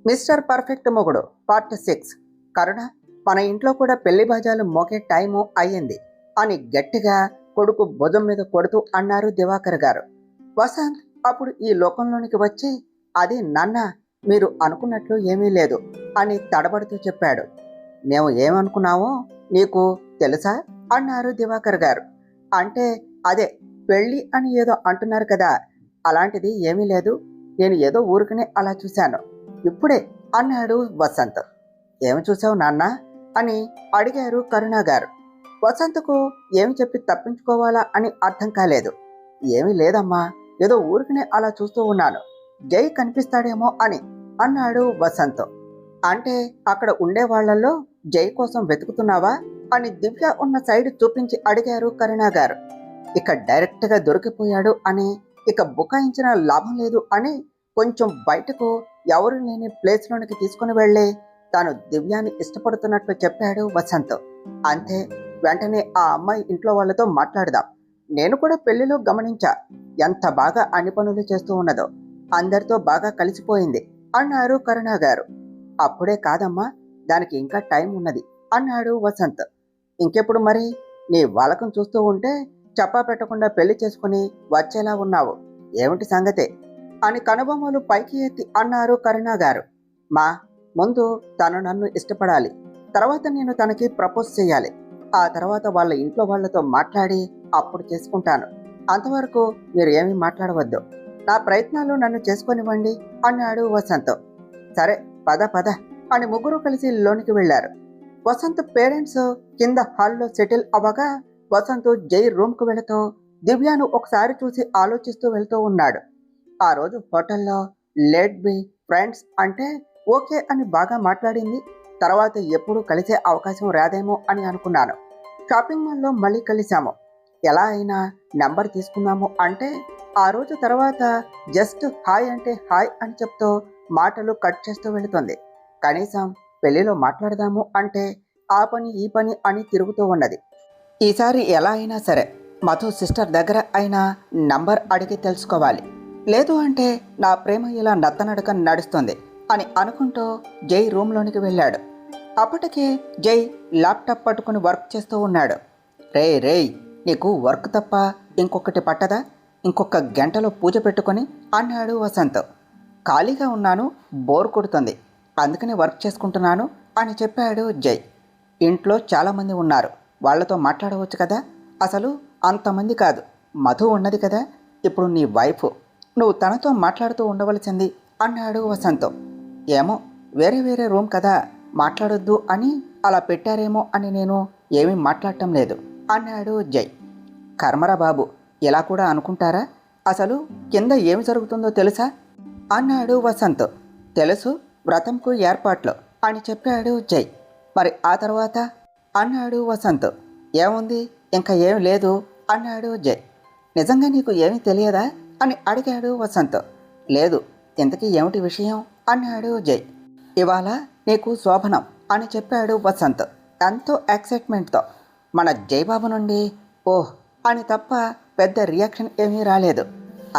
Mister perfect మొగుడు part 6. కరుణ, మన ఇంట్లో కూడా పెళ్లి బాజాలు మోగే టైము అయ్యింది అని గట్టిగా కొడుకు భుజం మీద కొడుతూ అన్నారు దివాకర్ గారు. వసంత్ అప్పుడు ఈ లోకంలోనికి వచ్చి, అది నాన్న, మీరు అనుకున్నట్లు ఏమీ లేదు అని తడబడుతూ చెప్పాడు. మేము ఏమనుకున్నామో నీకు తెలుసా అన్నారు దివాకర్ గారు. అంటే అదే పెళ్ళి అని ఏదో అంటున్నారు కదా, అలాంటిది ఏమీ లేదు, నేను ఏదో ఊరికనే అలా చూశాను ఇప్పుడే అన్నాడు వసంత్. ఏమి చూసావు నాన్న అని అడిగారు కరుణ గారు. వసంత్కు ఏమి చెప్పి తప్పించుకోవాలా అని అర్థం కాలేదు. ఏమీ లేదమ్మా, ఏదో ఊరికనే అలా చూస్తూ ఉన్నాను, జై కనిపిస్తాడేమో అని అన్నాడు వసంత్. అంటే అక్కడ ఉండే వాళ్లలో జై కోసం వెతుకుతున్నావా అని దివ్య ఉన్న సైడ్ చూపించి అడిగారు కరుణ గారు. ఇక డైరెక్ట్ గా దొరికిపోయాడు అని, ఇక బుకాయించిన లాభం లేదు అని కొంచెం బయటకు ఎవరు లేని ప్లేస్లోనికి తీసుకుని వెళ్ళి తాను దివ్యాన్ని ఇష్టపడుతున్నట్లు చెప్పాడు వసంత్. అంతే, వెంటనే ఆ అమ్మాయి ఇంట్లో వాళ్ళతో మాట్లాడదాం. నేను కూడా పెళ్లిలో గమనించా, ఎంత బాగా అన్ని పనులు చేస్తూ ఉన్నదో, అందరితో బాగా కలిసిపోయింది అన్నారు కరుణ గారు. అప్పుడే కాదమ్మా, దానికి ఇంకా టైం ఉన్నది అన్నాడు వసంత్. ఇంకెప్పుడు మరి? నీ వాలకం చూస్తూ ఉంటే చెప్పా పెట్టకుండా పెళ్లి చేసుకుని వచ్చేలా ఉన్నావు, ఏమిటి సంగతే అని కనుబొమ్మలు పైకి ఎత్తి అన్నారు కరుణ గారు. మా ముందు తను నన్ను ఇష్టపడాలి, తర్వాత నేను తనకి ప్రపోజ్ చేయాలి, ఆ తర్వాత వాళ్ళ ఇంట్లో వాళ్ళతో మాట్లాడి అప్పుడు చేసుకుంటాను. అంతవరకు మీరు ఏమీ మాట్లాడవద్దు, నా ప్రయత్నాలు నన్ను చేసుకొనివ్వండి అన్నాడు వసంత్. సరే పద పద అని ముగ్గురు కలిసి లోనికి వెళ్లారు. వసంత్ పేరెంట్స్ కింద హాల్లో సెటిల్ అవ్వగా వసంత్ జై రూమ్కు వెళుతూ దివ్యాను ఒకసారి చూసి ఆలోచిస్తూ వెళ్తూ ఉన్నాడు. ఆ రోజు హోటల్లో లెట్ బి ఫ్రెండ్స్ అంటే ఓకే అని బాగా మాట్లాడింది. తర్వాత ఎప్పుడూ కలిసే అవకాశం రాదేమో అని అనుకున్నాను. షాపింగ్ మాల్లో మళ్ళీ కలిసాము, ఎలా అయినా నెంబర్ తీసుకున్నాము అంటే ఆ రోజు తర్వాత జస్ట్ హాయ్ అంటే హాయ్ అని చెప్తూ మాటలు కట్ చేస్తూ వెళుతుంది. కనీసం పెళ్లిలో మాట్లాడదాము అంటే ఆ పని ఈ పని అని తిరుగుతూ ఉన్నది. ఈసారి ఎలా అయినా సరే మధు సిస్టర్ దగ్గర అయినా నంబర్ అడిగి తెలుసుకోవాలి, లేదు అంటే నా ప్రేమ ఇలా నత్తనడక నడుస్తుంది అని అనుకుంటూ జై రూమ్లోనికి వెళ్ళాడు. అప్పటికే జై ల్యాప్టాప్ పట్టుకుని వర్క్ చేస్తూ ఉన్నాడు. రేయ్, నీకు వర్క్ తప్ప ఇంకొకటి పట్టదా? ఇంకొక గంటలో పూజ పెట్టుకొని అన్నాడు వసంత్. ఖాళీగా ఉన్నాను, బోర్ కొడుతుంది, అందుకని వర్క్ చేసుకుంటున్నాను అని చెప్పాడు జై. ఇంట్లో చాలామంది ఉన్నారు, వాళ్లతో మాట్లాడవచ్చు కదా. అసలు అంతమంది కాదు, మధు ఉన్నది కదా, ఇప్పుడు నీ వైఫ్, నువ్వు తనతో మాట్లాడుతూ ఉండవలసింది అన్నాడు వసంత్. ఏమో, వేరే వేరే రూమ్ కదా, మాట్లాడొద్దు అని అలా పెట్టారేమో అని నేను ఏమీ మాట్లాడటం లేదు అన్నాడు జై. కర్మరా బాబు, ఇలా కూడా అనుకుంటారా? అసలు కింద ఏమి జరుగుతుందో తెలుసా అన్నాడు వసంత్. తెలుసు, వ్రతంకు ఏర్పాట్లు అని చెప్పాడు జై. మరి ఆ తర్వాత అన్నాడు వసంత్. ఏముంది, ఇంకా ఏం లేదు అన్నాడు జై. నిజంగా నీకు ఏమీ తెలియదా అని అడిగాడు వసంత్. లేదు, ఇంతకీ ఏమిటి విషయం అన్నాడు జై. ఇవాళ నీకు శోభనం అని చెప్పాడు వసంత్ ఎంతో ఎక్సైట్మెంట్తో. మన జైబాబు నుండి ఓహ్ అని తప్ప పెద్ద రియాక్షన్ ఏమీ రాలేదు.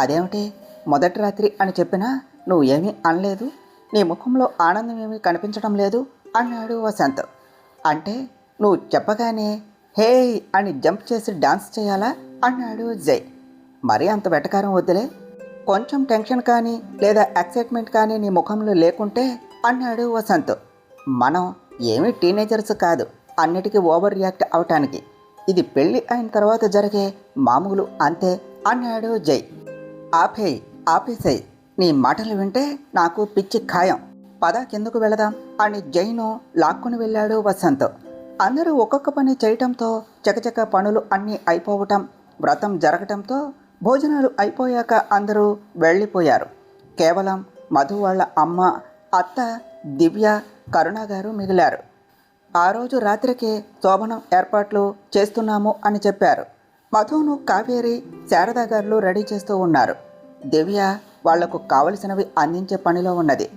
అదేమిటి, మొదటి రాత్రి అని చెప్పినా నువ్వు ఏమీ అనలేదు, నీ ముఖంలో ఆనందం ఏమీ కనిపించడం లేదు అన్నాడు వసంత్. అంటే నువ్వు చెప్పగానే హే అని జంప్ చేసి డాన్స్ చేయాలా అన్నాడు జై. మరీ అంత వెటకారం వద్దులే, కొంచెం టెన్షన్ కానీ లేదా ఎక్సైట్మెంట్ కానీ నీ ముఖంలో లేకుంటే అన్నాడు వసంత్. మనం ఏమీ టీనేజర్స్ కాదు అన్నిటికీ ఓవర్ రియాక్ట్ అవటానికి, ఇది పెళ్ళి అయిన తర్వాత జరిగే మామూలు అంతే అన్నాడు జై. ఆపేసేయ్, నీ మాటలు వింటే నాకు పిచ్చి ఖాయం, పద కిందకు వెళదాం అని జైను లాక్కుని వెళ్ళాడు వసంత్. అందరూ ఒక్కొక్క పని చేయటంతో చకచక పనులు అన్నీ అయిపోవటం, వ్రతం జరగటంతో భోజనాలు అయిపోయాక అందరూ వెళ్ళిపోయారు. కేవలం మధు వాళ్ళ అమ్మ, అత్త, దివ్య, కరుణ గారు మిగిలారు. ఆ రోజు రాత్రికి శోభనం ఏర్పాట్లు చేస్తున్నాము అని చెప్పారు. మధును కావేరి, శారద గారు రెడీ చేస్తూ ఉన్నారు. దివ్య వాళ్లకు కావలసినవి అందించే పనిలో ఉన్నది.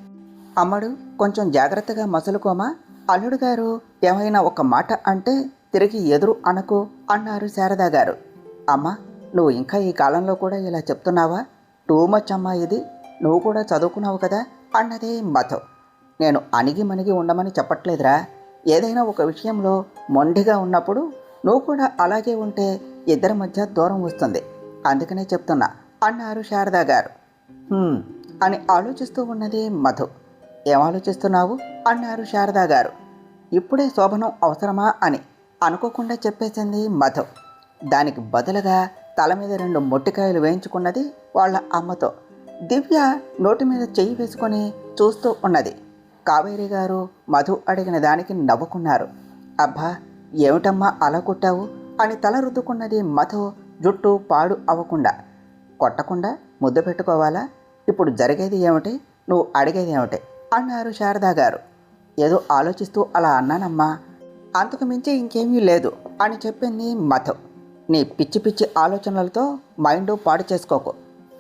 అమ్మడు, కొంచెం జాగ్రత్తగా మసులుకోమా, అల్లుడు గారు ఏమైనా ఒక మాట అంటే తిరిగి ఎదురు అనకు అన్నారు శారద గారు. అమ్మ, నువ్వు ఇంకా ఈ కాలంలో కూడా ఇలా చెప్తున్నావా? టూ మచ్ అమ్మా ఇది, నువ్వు కూడా చదువుకున్నావు కదా అన్నది మధు. నేను అణిగి మణిగి ఉండమని చెప్పట్లేదురా. ఏదైనా ఒక విషయంలో మొండిగా ఉన్నప్పుడు నువ్వు కూడా అలాగే ఉంటే ఇద్దరి మధ్య దూరం వస్తుంది. అందుకనే చెప్తున్నా అన్నారు శారదా గారు. అని ఆలోచిస్తూ ఉన్నది మధు. ఏం ఆలోచిస్తున్నావు అన్నారు శారదా గారు. ఇప్పుడే శోభనం అవసరమా అని అనుకోకుండా చెప్పేసింది మధు. దానికి బదులుగా తల మీద 2 మొట్టికాయలు వేయించుకున్నది వాళ్ళ అమ్మతో. దివ్య నోటి మీద చెయ్యి వేసుకొని చూస్తూ ఉన్నది. కావేరి గారు మధు అడిగిన దానికి నవ్వుకున్నారు. అబ్బా, ఏమిటమ్మా అలా కొట్టావు అని తల రుద్దుకున్నది మధు జుట్టు పాడు అవ్వకుండా. కొట్టకుండా ముద్దు పెట్టుకోవాలా? ఇప్పుడు జరిగేది ఏమిటి, నువ్వు అడిగేది ఏమిటి అన్నారు శారదా గారు. ఏదో ఆలోచిస్తూ అలా అన్నానమ్మా, అంతకు మించి ఇంకేమీ లేదు అని చెప్పింది మధు. నీ పిచ్చి పిచ్చి ఆలోచనలతో మైండ్ పాడు చేసుకోకు,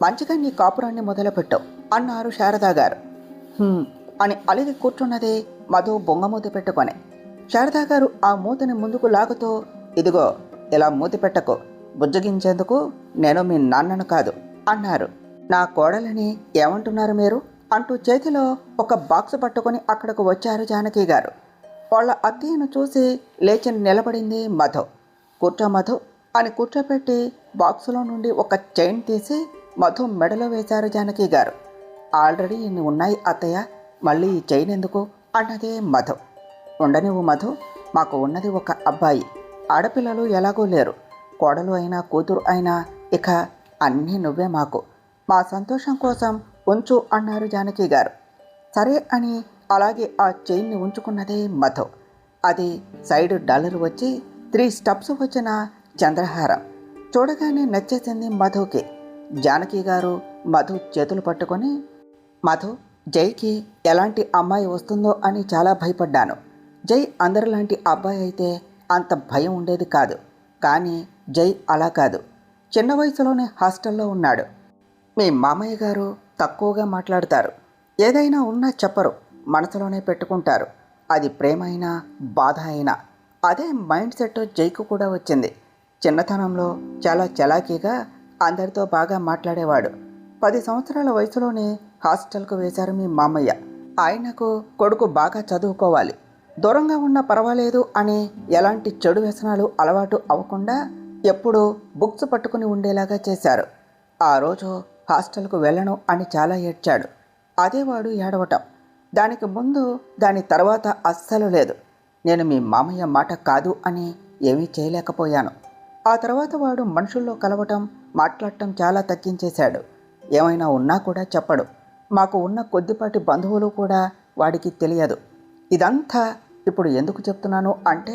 మంచిగా నీ కాపురాన్ని మొదలుపెట్టు అన్నారు శారదా గారు. అని అలిగి కూర్చున్నది మధు బొంగమూతి పెట్టుకొని. శారదా గారు ఆ మూతిని ముందుకు లాగుతూ, ఇదిగో ఇలా మూతి పెట్టకు, బుజ్జగించేందుకు నేను మీ నాన్నను కాదు అన్నారు. నా కోడలని ఏమంటున్నారు మీరు అంటూ చేతిలో ఒక బాక్స్ పట్టుకొని అక్కడకు వచ్చారు జానకి గారు. వాళ్ళ అత్తయ్యను చూసి లేచి నిలబడింది మధు. కూర్చో మధు అని కూర్చోపెట్టి బాక్సులో నుండి ఒక చైన్ తీసి మధు మెడలో వేశారు జానకి గారు. ఆల్రెడీ ఇన్ని ఉన్నాయి అత్తయ్య, మళ్ళీ ఈ చైన్ ఎందుకు అన్నదే మధు. ఉండనివ్వు మధు, మాకు ఉన్నది ఒక అబ్బాయి, ఆడపిల్లలు ఎలాగో లేరు. కోడలు అయినా కూతురు అయినా ఇక అన్నీ నువ్వే మాకు. మా సంతోషం కోసం ఉంచు అన్నారు జానకి గారు. సరే అని అలాగే ఆ చైన్ని ఉంచుకున్నదే మధు. అది సైడ్ డాలర్ వచ్చి 3 స్టెప్స్ వచ్చిన చంద్రహారం. చూడగానే నచ్చేసింది మధుకి. జానకి గారు మధు చేతులు పట్టుకొని, మధు, జైకి ఎలాంటి అమ్మాయి వస్తుందో అని చాలా భయపడ్డాను. జై అందరిలాంటి అబ్బాయి అయితే అంత భయం ఉండేది కాదు. కానీ జై అలా కాదు. చిన్న వయసులోనే హాస్టల్లో ఉన్నాడు. మీ మామయ్య గారు తక్కువగా మాట్లాడతారు. ఏదైనా ఉన్నా చెప్పరు, మనసులోనే పెట్టుకుంటారు. అది ప్రేమ అయినా బాధ అయినా. అదే మైండ్ సెట్ జైకు కూడా వచ్చింది. చిన్నతనంలో చాలా చలాకీగా అందరితో బాగా మాట్లాడేవాడు. 10 సంవత్సరాల వయసులోనే హాస్టల్కు వేశారు మీ మామయ్య. ఆయనకు కొడుకు బాగా చదువుకోవాలి, దూరంగా ఉన్నా పర్వాలేదు అని ఎలాంటి చెడు వ్యసనాలు అలవాటు అవ్వకుండా ఎప్పుడూ బుక్స్ పట్టుకుని ఉండేలాగా చేశారు. ఆ రోజు హాస్టల్కు వెళ్ళను అని చాలా ఏడ్చాడు. అదే వాడు ఏడవటం. దానికి ముందు దాని తర్వాత అస్సలు లేదు. నేను మీ మామయ్య మాట కాదు అని ఏమీ చేయలేకపోయాను. ఆ తర్వాత వాడు మనుషుల్లో కలవటం, మాట్లాడటం చాలా తగ్గించేశాడు. ఏమైనా ఉన్నా కూడా చెప్పడు. మాకు ఉన్న కొద్దిపాటి బంధువులు కూడా వాడికి తెలియదు. ఇదంతా ఇప్పుడు ఎందుకు చెప్తున్నాను అంటే,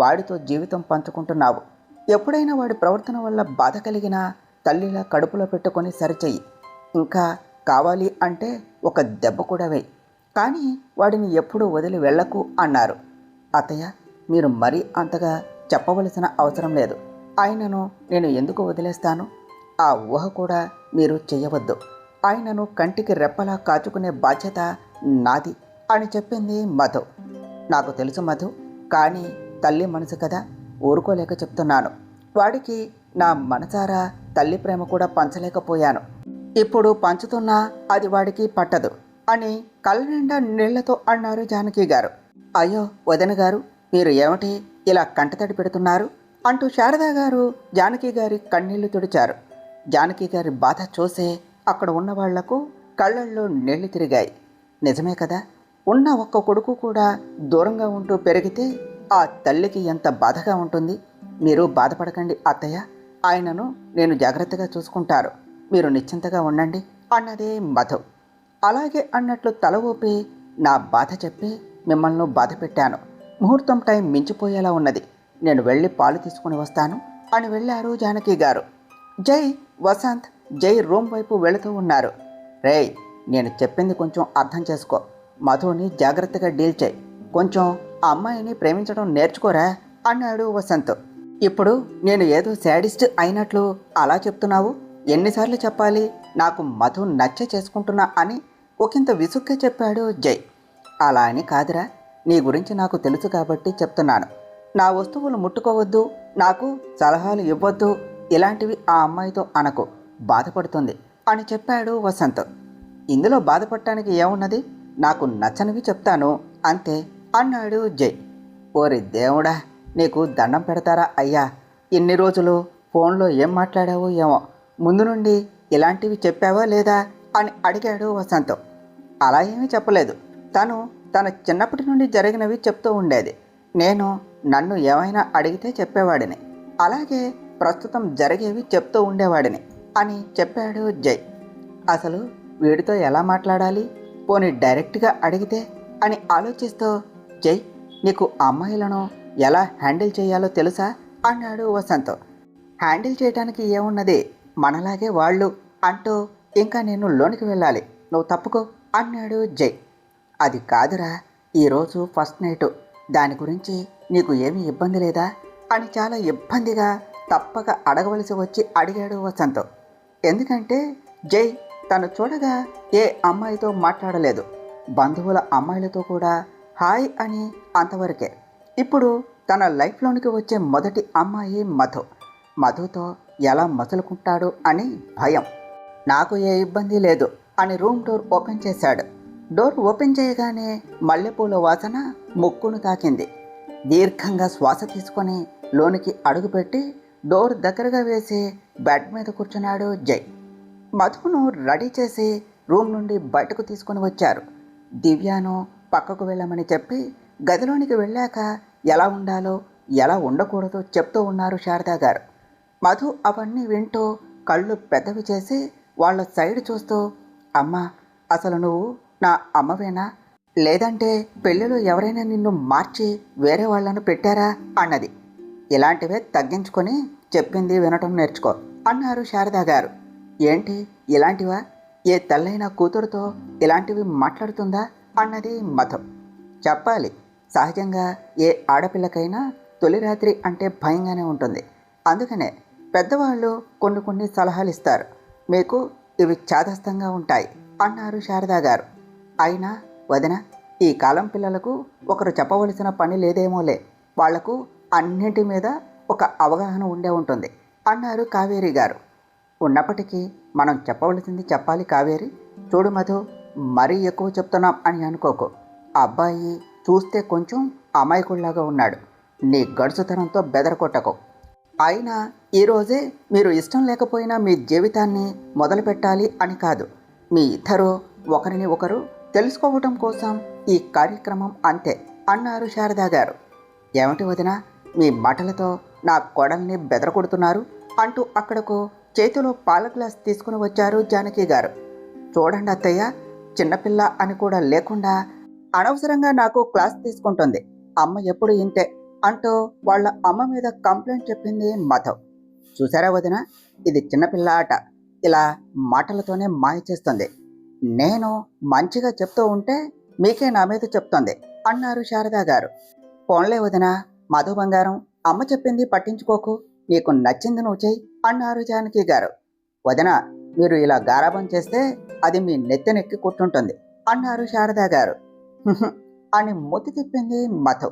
వాడితో జీవితం పంచుకుంటున్నావు. ఎప్పుడైనా వాడి ప్రవర్తన వల్ల బాధ కలిగినా తల్లిలా కడుపులో పెట్టుకొని సరిచెయ్యి. ఇంకా కావాలి అంటే ఒక దెబ్బ కూడా వేయి, కానీ వాడిని ఎప్పుడూ వదిలి వెళ్ళకు అన్నారు. అత్తయ్య, మీరు మరీ అంతగా చెప్పవలసిన అవసరం లేదు. ఆయనను నేను ఎందుకు వదిలేస్తాను? ఆ ఊహ కూడా మీరు చెయ్యవద్దు. ఆయనను కంటికి రెప్పలా కాచుకునే బాధ్యత నాది అని చెప్పింది మధు. నాకు తెలుసు మధు, కానీ తల్లి మనసు కదా, ఊరుకోలేక చెప్తున్నాను. వాడికి నా మనసారా తల్లి ప్రేమ కూడా పంచలేకపోయాను. ఇప్పుడు పంచుతున్నా అది వాడికి పట్టదు అని కళ్ళ నిండా నీళ్లతో అన్నారు జానకి గారు. అయ్యో వదిన గారు, మీరు ఏమిటి ఇలా కంటతడి పెడుతున్నారు అంటూ శారదా గారు జానకి గారి కన్నీళ్లు తుడిచారు. జానకి గారి బాధ చూసే అక్కడ ఉన్న వాళ్లకు కళ్ళల్లో నీళ్లు తిరిగాయి. నిజమే కదా, ఉన్న ఒక్క కొడుకు కూడా దూరంగా ఉంటూ పెరిగితే ఆ తల్లికి ఎంత బాధగా ఉంటుంది. మీరు బాధపడకండి అత్తయ్య, ఆయనను నేను జాగ్రత్తగా చూసుకుంటారు, మీరు నిశ్చింతగా ఉండండి అన్నదే మధు. అలాగే అన్నట్లు తల ఊపి, నా బాధ చెప్పి మిమ్మల్ని బాధ పెట్టాను. ముహూర్తం టైం మించిపోయేలా ఉన్నది, నేను వెళ్ళి పాలు తీసుకుని వస్తాను అని వెళ్ళారు జానకి గారు. జై, వసంత్, జై రూమ్ వైపు వెళుతూ ఉన్నారు. రేయ్, నేను చెప్పింది కొంచెం అర్థం చేసుకో. మధుని జాగ్రత్తగా డీల్ చేయి. కొంచెం ఆ అమ్మాయిని ప్రేమించడం నేర్చుకోరా అన్నాడు వసంత్. ఇప్పుడు నేను ఏదో శాడిస్ట్ అయినట్లు అలా చెప్తున్నావు. ఎన్నిసార్లు చెప్పాలి నాకు మధు నచ్చ చేసుకుంటున్నా అని ఒకంత విసుగ్గా చెప్పాడు జై. అలా అని కాదురా, నీ గురించి నాకు తెలుసు కాబట్టి చెప్తున్నాను. నా వస్తువులు ముట్టుకోవద్దు, నాకు సలహాలు ఇవ్వద్దు, ఇలాంటివి ఆ అమ్మాయితో అనకు, బాధపడుతుంది అని చెప్పాడు వసంత్. ఇందులో బాధపడటానికి ఏమున్నది? నాకు నచ్చనివి చెప్తాను అంతే అన్నాడు జై. ఓరి దేవుడా, నీకు దండం పెడతారా అయ్యా, ఇన్ని రోజులు ఫోన్లో ఏం మాట్లాడావో ఏమో, ముందు నుండి ఇలాంటివి చెప్పావా లేదా అని అడిగాడు వసంత్. అలా ఏమీ చెప్పలేదు, తను తన చిన్నప్పటి నుండి జరిగినవి చెప్తూ ఉండేది. నేను నన్ను ఏమైనా అడిగితే చెప్పేవాడిని, అలాగే ప్రస్తుతం జరిగేవి చెప్తూ ఉండేవాడిని అని చెప్పాడు జై. అసలు వీడితో ఎలా మాట్లాడాలి, పోనీ డైరెక్ట్గా అడిగితే అని ఆలోచిస్తూ, జై నీకు అమ్మాయిలను ఎలా హ్యాండిల్ చేయాలో తెలుసా అన్నాడు వసంత్. హ్యాండిల్ చేయడానికి ఏమున్నది, మనలాగే వాళ్ళు అంటూ ఇంకా నేను లోనికి వెళ్ళాలి, నువ్వు తప్పుకో అన్నాడు జై. అది కాదురా, ఈరోజు ఫస్ట్ నైట్, దాని గురించి నీకు ఏమీ ఇబ్బంది లేదా అని చాలా ఇబ్బందిగా తప్పక అడగవలసి వచ్చి అడిగాడు వసంత్. ఎందుకంటే జై తను చూడగా ఏ అమ్మాయితో మాట్లాడలేదు, బంధువుల అమ్మాయిలతో కూడా హాయ్ అని అంతవరకే. ఇప్పుడు తన లైఫ్లోనికి వచ్చే మొదటి అమ్మాయి మధు. మధుతో ఎలా మసులుకుంటాడు అని భయం. నాకు ఏ ఇబ్బంది లేదు అని రూమ్ డోర్ ఓపెన్ చేశాడు. డోర్ ఓపెన్ చేయగానే మల్లెపూల వాసన ముక్కును తాకింది. దీర్ఘంగా శ్వాస తీసుకొని లోనికి అడుగుపెట్టి డోర్ దగ్గరగా వేసి బెడ్ మీద కూర్చున్నాడు జై. మధును రెడీ చేసి రూమ్ నుండి బయటకు తీసుకుని వచ్చారు. దివ్యాను పక్కకు వెళ్ళమని చెప్పి గదిలోనికి వెళ్ళాక ఎలా ఉండాలో ఎలా ఉండకూడదో చెప్తూ ఉన్నారు శారదా గారు. మధు అవన్నీ వింటూ కళ్ళు పెద్దవి చేసి వాళ్ళ సైడ్ చూస్తూ, అమ్మా అసలు నువ్వు నా అమ్మవేనా, లేదంటే పెళ్ళిలో ఎవరైనా నిన్ను మార్చి వేరే వాళ్ళను పెట్టారా అన్నది. ఇలాంటివే తగ్గించుకొని చెప్పింది వినటం నేర్చుకో అన్నారు శారదా గారు. ఏంటి ఇలాంటివా, ఏ తల్లైన కూతురుతో ఇలాంటివి మాట్లాడుతుందా అన్నది మధు. చెప్పాలి, సహజంగా ఏ ఆడపిల్లకైనా తొలి రాత్రి అంటే భయంగానే ఉంటుంది, అందుకనే పెద్దవాళ్ళు కొన్ని సలహాలు ఇస్తారు, మీకు ఇవి చాదస్తంగా ఉంటాయి అన్నారు శారదా గారు. అయినా వదిన, ఈ కాలం పిల్లలకు ఒకరు చెప్పవలసిన పని లేదేమోలే, వాళ్లకు అన్నింటి మీద ఒక అవగాహన ఉండే ఉంటుంది అన్నారు కావేరి గారు. ఉన్నప్పటికీ మనం చెప్పవలసింది చెప్పాలి కావేరి. చూడు మధు, మరీ ఎక్కువ చెప్తున్నాం అని అనుకోకు, అబ్బాయి చూస్తే కొంచెం అమాయకుల్లాగా ఉన్నాడు, నీ గడుసుతనంతో బెదరకొట్టకు. అయినా ఈరోజే మీరు ఇష్టం లేకపోయినా మీ జీవితాన్ని మొదలు పెట్టాలి అని కాదు, మీ ఇద్దరు ఒకరిని ఒకరు తెలుసుకోవటం కోసం ఈ కార్యక్రమం అంతే అన్నారు శారదా గారు. ఏమిటి వదిన, మీ మాటలతో నా కోడల్ని బెదరకొడుతున్నారు అంటూ అక్కడకు చేతిలో పాల గ్లాస్ తీసుకుని వచ్చారు జానకి గారు. చూడండి అత్తయ్య, చిన్నపిల్ల అని కూడా లేకుండా అనవసరంగా నాకు క్లాస్ తీసుకుంటుంది, అమ్మ ఎప్పుడు ఇంతే అంటూ వాళ్ళ అమ్మ మీద కంప్లైంట్ చెప్పింది మధు. చూసారా వదిన, ఇది చిన్నపిల్ల ఆట, ఇలా మాటలతోనే మాయ చేస్తుంది, నేను మంచిగా చెప్తూ ఉంటే మీకే నా మీద చెప్తుంది అన్నారు శారదా గారు. పోన్లే వదిన, మధు బంగారం, అమ్మ చెప్పింది పట్టించుకోకు, నీకు నచ్చింది నువ్వు చెయ్యి అన్నారు జానకి గారు. వదిన, మీరు ఇలా గారాబం చేస్తే అది మీ నెత్తినెక్కి కూర్చుంటుంది అన్నారు శారదా గారు. అని మూతి తిప్పింది మధు.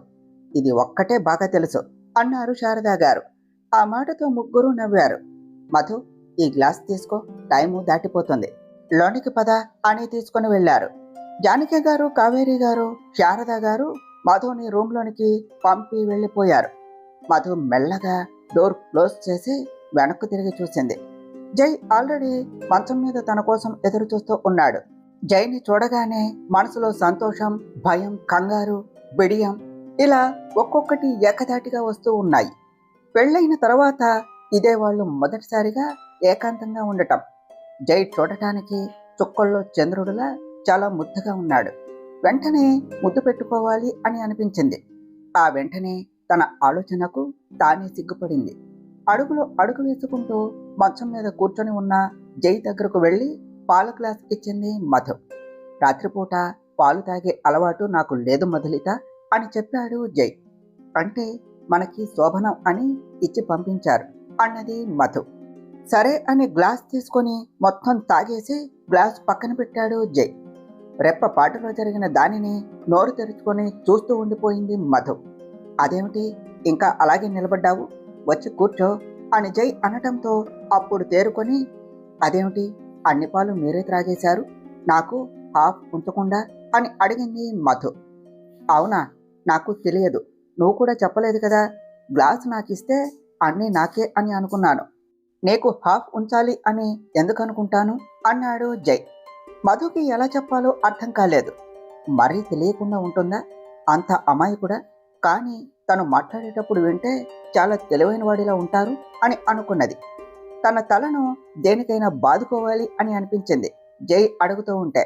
ఇది ఒక్కటే బాగా తెలుసు అన్నారు శారదా గారు. ఆ మాటతో ముగ్గురు నవ్వారు. మధు, ఈ గ్లాస్ తీసుకో, టైము దాటిపోతుంది, లోనికి పద అని తీసుకుని వెళ్ళారు. జానకి గారు, కావేరి గారు, శారదా గారు మధుని రూమ్లోనికి పంపి వెళ్ళిపోయారు. మధు మెల్లగా డోర్ క్లోజ్ చేసి వెనక్కు తిరిగి చూసింది. జై ఆల్రెడీ మంచం మీద తన కోసం ఎదురు చూస్తూ ఉన్నాడు. జైని చూడగానే మనసులో సంతోషం, భయం, కంగారు, బిడియం ఇలా ఒక్కొక్కటి ఏకధాటిగా వస్తూ ఉన్నాయి. పెళ్ళైన తర్వాత ఇదే వాళ్ళు మొదటిసారిగా ఏకాంతంగా ఉండటం. జై చూడటానికి చుక్కల్లో చంద్రుడిలా చాలా ముద్దుగా ఉన్నాడు. వెంటనే ముద్దు పెట్టుకోవాలి అని అనిపించింది. ఆ వెంటనే తన ఆలోచనకు తానే సిగ్గుపడింది. అడుగులో అడుగు వేసుకుంటూ మంచం మీద కూర్చొని ఉన్న జై దగ్గరకు వెళ్ళి పాల గ్లాస్ ఇచ్చింది మధు. రాత్రిపూట పాలు తాగే అలవాటు నాకు లేదు మధులిత అని చెప్పాడు జై. అంటే మనకి శోభనం అని ఇచ్చి పంపించారు అన్నది మధు. సరే అని గ్లాస్ తీసుకొని మొత్తం తాగేసి గ్లాస్ పక్కన పెట్టాడు జై. రెప్పపాటులో జరిగిన దానిని నోరు తెరుచుకొని చూస్తూ ఉండిపోయింది మధు. అదేమిటి ఇంకా అలాగే నిలబడ్డావు, వచ్చి కూర్చో అని జై అనటంతో అప్పుడు తేరుకొని, అదేమిటి అన్ని పాలు మీరే త్రాగేశారు, నాకు హాఫ్ ఉంచకుండా అని అడిగింది మధు. అవునా, నాకు తెలియదు. నువ్వు కూడా చెప్పలేదు కదా. గ్లాస్ నాకిస్తే అన్నీ నాకే అని అనుకున్నాను. నీకు హాఫ్ ఉంచాలి అని ఎందుకు అనుకుంటాను అన్నాడు జై. మధుకి ఎలా చెప్పాలో అర్థం కాలేదు. మరీ తెలియకుండా ఉంటుందా? అంత అమాయకుడా? కానీ తను మాట్లాడేటప్పుడు వింటే చాలా తెలివైన వాడిలా ఉంటారు అని అనుకున్నది. తన తలను దేనికైనా బాదుకోవాలి అని అనిపించింది జై అడుగుతూ ఉంటే.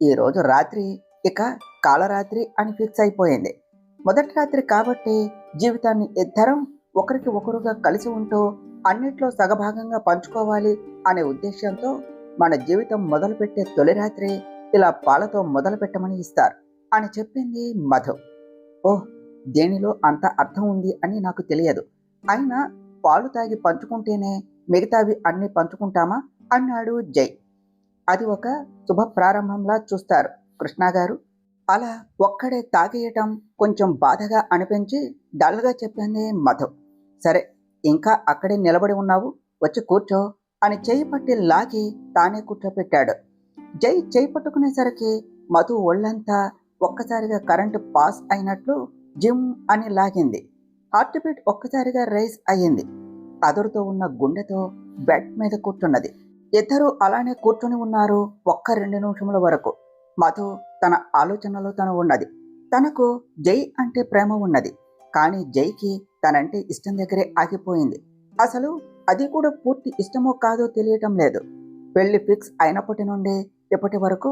ఈరోజు రాత్రి ఇక కాలరాత్రి అని ఫిక్స్ అయిపోయింది. మొదటి రాత్రి కాబట్టి జీవితాన్ని ఇద్దరం ఒకరికి ఒకరుగా కలిసి ఉంటూ అన్నిట్లో సగభాగంగా పంచుకోవాలి అనే ఉద్దేశంతో మన జీవితం మొదలుపెట్టే తొలి రాత్రి ఇలా పాలతో మొదలు పెట్టమని ఇస్తారు అని చెప్పింది మధు. ఓహ్, దేనిలో అంత అర్థం ఉంది అని నాకు తెలియదు. అయినా పాలు తాగి పంచుకుంటేనే మిగతావి అన్నీ పంచుకుంటామా అన్నాడు జై. అది ఒక శుభ ప్రారంభంలా చూస్తారు కృష్ణ గారు. అలా ఒక్కడే తాగేయటం కొంచెం బాధగా అనిపించి డల్గా చెప్పింది మధు. సరే, ఇంకా అక్కడే నిలబడి ఉన్నావు, వచ్చి కూర్చో అని చేయి పట్టి లాగి తానే కూర్చోపెట్టాడు. జై చేయి పట్టుకునేసరికి మధు ఒళ్ళంతా ఒక్కసారిగా కరెంటు పాస్ అయినట్లు జిమ్ అని లాగింది. హార్ట్ బీట్ ఒక్కసారిగా రైజ్ అయ్యింది. అదురుతో ఉన్న గుండెతో బెడ్ మీద కూర్చున్నది. ఇద్దరూ అలానే కూర్చొని ఉన్నారు ఒక్క 2 నిమిషముల వరకు. మధు తన ఆలోచనలో తను ఉన్నది. తనకు జై అంటే ప్రేమ ఉన్నది, కానీ జైకి తనంటే ఇష్టం దగ్గరే ఆగిపోయింది. అసలు అది కూడా పూర్తి ఇష్టమో కాదో తెలియటం లేదు. పెళ్లి ఫిక్స్ అయినప్పటి నుండి ఇప్పటి వరకు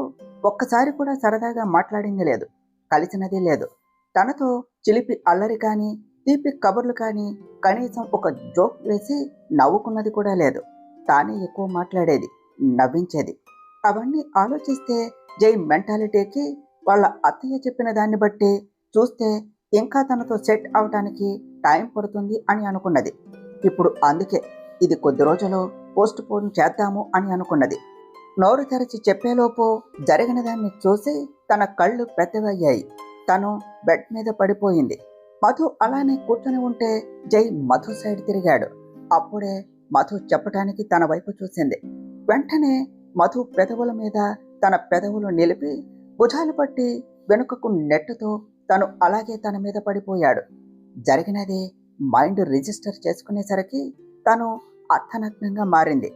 ఒక్కసారి కూడా సరదాగా మాట్లాడింది లేదు, కలిసినది లేదు. తనతో చిలిపి అల్లరి కానీ తీపి కబుర్లు కానీ కనీసం ఒక జోక్ వేసి నవ్వుకున్నది కూడా లేదు. తానే ఎక్కువ మాట్లాడేది, నవ్వించేది. అవన్నీ ఆలోచిస్తే జై మెంటాలిటీకి వాళ్ళ అత్తయ్య చెప్పిన దాన్ని బట్టి చూస్తే ఇంకా తనతో సెట్ అవటానికి టైం పడుతుంది అని అనుకున్నది. ఇప్పుడు అందుకే ఇది కొద్ది రోజులు పోస్ట్ పోన్ చేద్దాము అని అనుకున్నది. నోరు తెరచి చెప్పేలోపు జరిగిన దాన్ని చూసి తన కళ్ళు పెద్దవయ్యాయి. తను బెడ్ మీద పడిపోయింది. మధు అలానే కూర్చొని ఉంటే జై మధు సైడ్ తిరిగాడు. అప్పుడే మధు చెప్పటానికి తన వైపు చూసింది. వెంటనే మధు పెదవుల మీద తన పెదవులు నిలిపి భుజాలు పట్టి వెనుకకు నెట్టుతో తను అలాగే తన మీద పడిపోయాడు. జరిగినది మైండ్ రిజిస్టర్ చేసుకునేసరికి తను అర్థనగ్నంగా మారింది.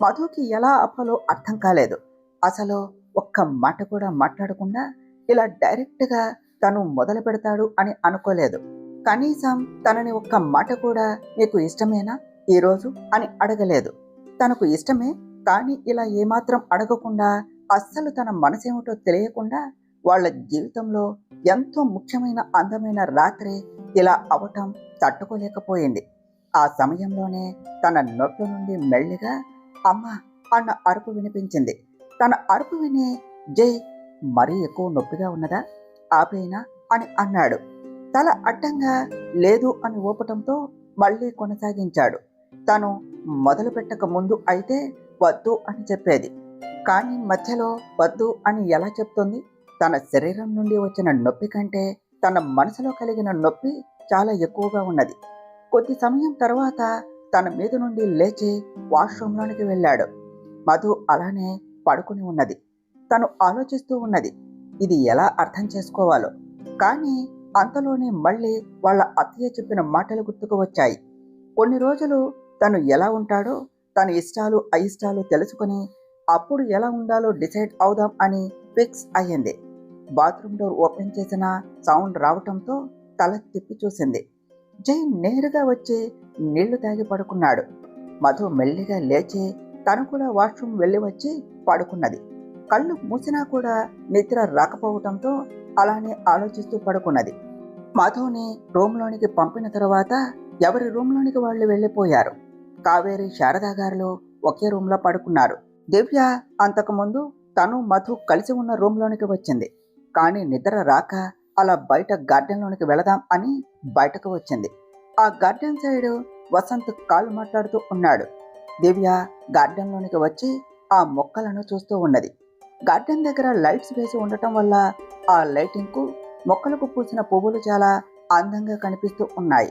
మధుకి ఎలా అప్పాలో అర్థం కాలేదు. అసలు ఒక్క మాట కూడా మాట్లాడకుండా ఇలా డైరెక్ట్గా తను మొదలు పెడతాడు అని అనుకోలేదు. కనీసం తనని ఒక్క మాట కూడా నీకు ఇష్టమేనా ఈరోజు అని అడగలేదు. తనకు ఇష్టమే, కానీ ఇలా ఏమాత్రం అడగకుండా అస్సలు తన మనసేమిటో తెలియకుండా వాళ్ళ జీవితంలో ఎంతో ముఖ్యమైన అందమైన రాత్రి ఇలా అవటం తట్టుకోలేకపోయింది. ఆ సమయంలోనే తన నోట్ల నుండి మెల్లిగా అమ్మా అన్న అరుపు వినిపించింది. తన అరుపు విని జై మరీ ఎక్కువ నొప్పిగా ఉన్నదా, ఆపేనా అని అన్నాడు. తల అడ్డంగా లేదు అని ఊపటంతో మళ్ళీ కొనసాగించాడు. తను మొదలు పెట్టక ముందు అయితే వద్దు అని చెప్పేది, కానీ మధ్యలో వద్దు అని ఎలా చెప్తుంది? తన శరీరం నుండి వచ్చిన నొప్పి కంటే తన మనసులో కలిగిన నొప్పి చాలా ఎక్కువగా ఉన్నది. కొద్ది సమయం తర్వాత తన మీద నుండి లేచి వాష్రూమ్లోనికి వెళ్ళాడు. మధు అలానే పడుకుని ఉన్నది. తను ఆలోచిస్తూ ఉన్నది ఇది ఎలా అర్థం చేసుకోవాలో. కానీ అంతలోనే మళ్ళీ వాళ్ళ అత్తయ్య చెప్పిన మాటలు గుర్తుకు వచ్చాయి. కొన్ని రోజులు తను ఎలా ఉంటాడో, తన ఇష్టాలు అయిష్టాలు తెలుసుకుని అప్పుడు ఎలా ఉండాలో డిసైడ్ అవుదాం అని ఫిక్స్ అయ్యింది. బాత్రూమ్ డోర్ ఓపెన్ చేసిన సౌండ్ రావటంతో తల తిప్పి చూసింది. జై నేరుగా వచ్చి నీళ్లు తాగి పడుకున్నాడు. మధు మెల్లిగా లేచి తను కూడా వాష్రూమ్ వెళ్ళి వచ్చి పడుకున్నది. కళ్ళు మూసినా కూడా నిద్ర రాకపోవటంతో అలానే ఆలోచిస్తూ పడుకున్నది. మధుని రూమ్లోనికి పంపిన తర్వాత ఎవరి రూమ్లోనికి వాళ్ళు వెళ్ళిపోయారు. కావేరి శారదా గారు ఒకే రూమ్లో పడుకున్నారు. దివ్య అంతకుముందు తను మధు కలిసి ఉన్న రూమ్లోనికి వచ్చింది. కానీ నిద్ర రాక అలా బయట గార్డెన్లోనికి వెళదాం అని బయటకు వచ్చింది. ఆ గార్డెన్ సైడ్ వసంత్ కాల్ మాట్లాడుతూ ఉన్నాడు. దివ్య గార్డెన్లోనికి వచ్చి ఆ మొక్కలను చూస్తూ ఉన్నది. గార్డెన్ దగ్గర లైట్స్ వేసి ఉండటం వల్ల ఆ లైటింగ్కు మొక్కలకు పూసిన పువ్వులు చాలా అందంగా కనిపిస్తూ ఉన్నాయి.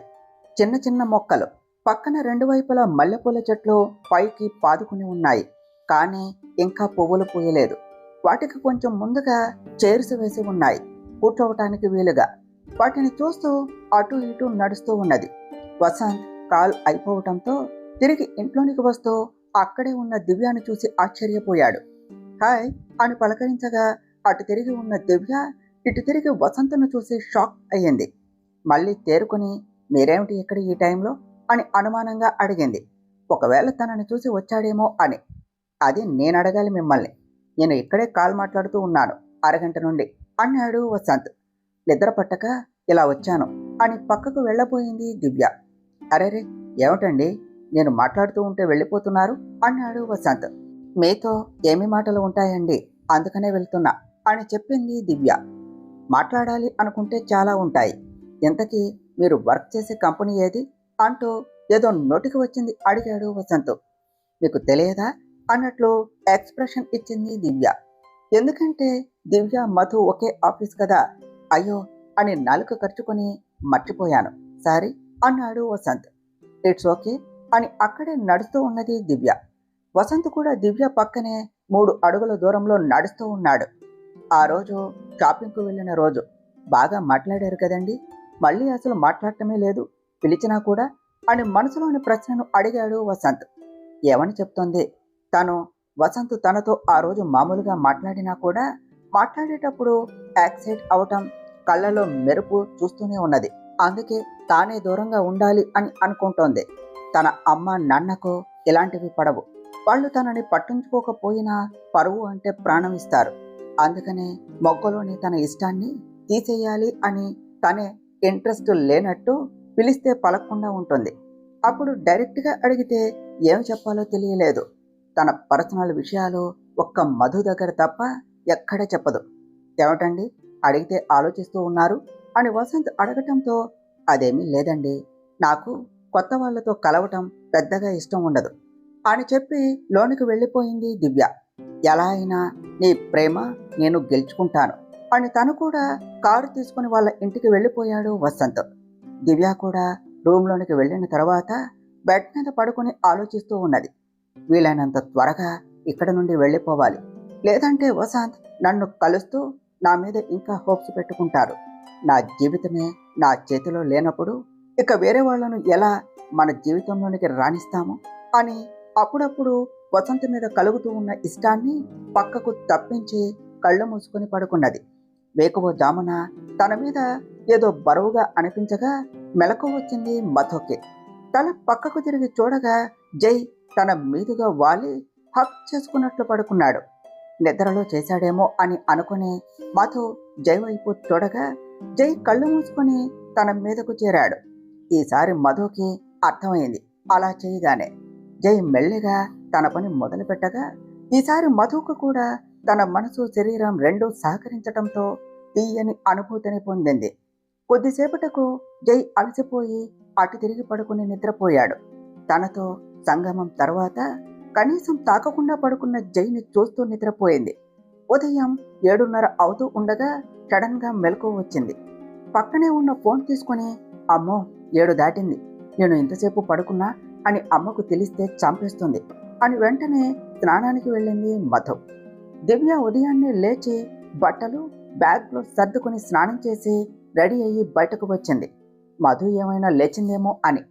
చిన్న చిన్న మొక్కలు, పక్కన 2 వైపులా మల్లెపూల చెట్లు పైకి పాదుకుని ఉన్నాయి. కానీ ఇంకా పువ్వులు పూయలేదు. వాటికి కొంచెం ముందుగా చైర్స్ వేసి ఉన్నాయి, కూర్చోవటానికి వీలుగా. వాటిని చూస్తూ అటు ఇటు నడుస్తూ ఉన్నది. వసంత్ కాల్ అయిపోవటంతో తిరిగి ఇంట్లోనికి వస్తూ అక్కడే ఉన్న దివ్యను చూసి ఆశ్చర్యపోయాడు. హాయ్ అని పలకరించగా అటు తిరిగి ఉన్న దివ్య ఇటు తిరిగి వసంత్ను చూసి షాక్ అయ్యింది. మళ్ళీ తేరుకొని మీరేమిటి ఇక్కడ ఈ టైంలో అని అనుమానంగా అడిగింది. ఒకవేళ తనని చూసి వచ్చాడేమో అని. అది నేను అడగాలి మిమ్మల్ని. నేను ఇక్కడే కాల్ మాట్లాడుతూ ఉన్నాను అరగంట నుండి అన్నాడు వసంత్. నిద్ర పట్టక ఇలా వచ్చాను అని పక్కకు వెళ్ళబోయింది దివ్య. అరెరే ఏమిటండి, నేను మాట్లాడుతూ ఉంటే వెళ్ళిపోతున్నారు అన్నాడు వసంత్. మీతో ఏమి మాటలు ఉంటాయండి, అందుకనే వెళ్తున్నా అని చెప్పింది దివ్య. మాట్లాడాలి అనుకుంటే చాలా ఉంటాయి. ఇంతకీ మీరు వర్క్ చేసే కంపెనీ ఏది అంటూ ఏదో నోటికి వచ్చింది అడిగాడు వసంత్. మీకు తెలియదా అన్నట్లు ఎక్స్ప్రెషన్ ఇచ్చింది దివ్య. ఎందుకంటే దివ్య మధు ఒకే ఆఫీస్ కదా. అయ్యో అని నాలుక ఖర్చుకొని మర్చిపోయాను, సారీ అన్నాడు వసంత్. ఇట్స్ ఓకే అని అక్కడే నడుస్తూ ఉన్నది దివ్య. వసంత్ కూడా దివ్య పక్కనే 3 అడుగుల దూరంలో నడుస్తూ ఉన్నాడు. ఆ రోజు షాపింగ్కు వెళ్ళిన రోజు బాగా మాట్లాడారు కదండి, మళ్ళీ అసలు మాట్లాడటమే లేదు, పిలిచినా కూడా అని మనసులోని ప్రశ్నను అడిగాడు వసంత్. ఏమని చెప్తోంది తను? వసంత్ తనతో ఆ రోజు మామూలుగా మాట్లాడినా కూడా మాట్లాడేటప్పుడు యాక్సైట్ అవటం, కళ్ళలో మెరుపు చూస్తూనే ఉన్నది. అందుకే తానే దూరంగా ఉండాలి అని అనుకుంటోంది. తన అమ్మ నాన్నకు ఇలాంటివి పడవు. వాళ్ళు తనని పట్టించుకోకపోయినా పరువు అంటే ప్రాణం ఇస్తారు. అందుకనే మొగ్గలోని తన ఇష్టాన్ని తీసేయాలి అని తనే ఇంట్రెస్ట్ లేనట్టు పిలిస్తే పలకకుండా ఉంటుంది. అప్పుడు డైరెక్ట్గా అడిగితే ఏం చెప్పాలో తెలియలేదు. తన పర్సనల్ విషయాలు ఒక్క మధు దగ్గర తప్ప ఎక్కడ చెప్పదు. ఏమిటండి అడిగితే ఆలోచిస్తూ ఉన్నారు అని వసంత్ అడగటంతో అదేమీ లేదండి, నాకు కొత్త వాళ్లతో కలవటం పెద్దగా ఇష్టం ఉండదు అని చెప్పి లోనికి వెళ్ళిపోయింది దివ్య. ఎలా అయినా నీ ప్రేమ నేను గెలుచుకుంటాను అని తను కూడా కారు తీసుకుని వాళ్ళ ఇంటికి వెళ్ళిపోయాడు వసంత్. దివ్య కూడా రూమ్లోనికి వెళ్ళిన తర్వాత బెడ్ మీద పడుకుని ఆలోచిస్తూ ఉన్నది. వీలైనంత త్వరగా ఇక్కడ నుండి వెళ్ళిపోవాలి, లేదంటే వసంత్ నన్ను కలుస్తూ నా మీద ఇంకా హోప్స్ పెట్టుకుంటారు. నా జీవితమే నా చేతిలో లేనప్పుడు ఇక వేరే వాళ్లను ఎలా మన జీవితంలోనికి రాణిస్తాము అని అప్పుడప్పుడు వసంత్ మీద కలుగుతూ ఉన్న ఇష్టాన్ని పక్కకు తప్పించి కళ్ళు మూసుకొని పడుకున్నది. వేకువ జామున తన మీద ఏదో బరువుగా అనిపించగా మెలకు వచ్చింది మధుకి. తల పక్కకు తిరిగి చూడగా జై తన మీదుగా వాలి హక్ చేసుకున్నట్లు పడుకున్నాడు. నిద్రలో చేశాడేమో అని అనుకుని మధు జై వైపు చూడగా జై కళ్ళు మూసుకొని తన మీదకు చేరాడు. ఈసారి మధుకి అర్థమైంది అలా చేయగానే. జై మెల్లిగా తన పని మొదలు పెట్టగా ఈసారి మధుకు కూడా తన మనసు శరీరం రెండూ సహకరించటంతో తీయని అనుభూతిని పొందింది. కొద్దిసేపటకు జై అలసిపోయి అటు తిరిగి పడుకుని నిద్రపోయాడు. తనతో సంగమం తర్వాత కనీసం తాకకుండా పడుకున్న జైని చూస్తూ నిద్రపోయింది. ఉదయం 7:30 అవుతూ ఉండగా సడన్ గా మెలకువ వచ్చింది. పక్కనే ఉన్న ఫోన్ తీసుకుని అమ్మో 7 దాటింది, నేను ఇంతసేపు పడుకున్నా అని అమ్మకు తెలిస్తే చంపేస్తుంది అని వెంటనే స్నానానికి వెళ్ళింది మధు. దివ్య ఉదయాన్నే లేచి బట్టలు బ్యాగ్లో సర్దుకుని స్నానం చేసి రెడీ అయ్యి బయటకు వచ్చింది. మధు ఏమైనా లేచిందేమో అని.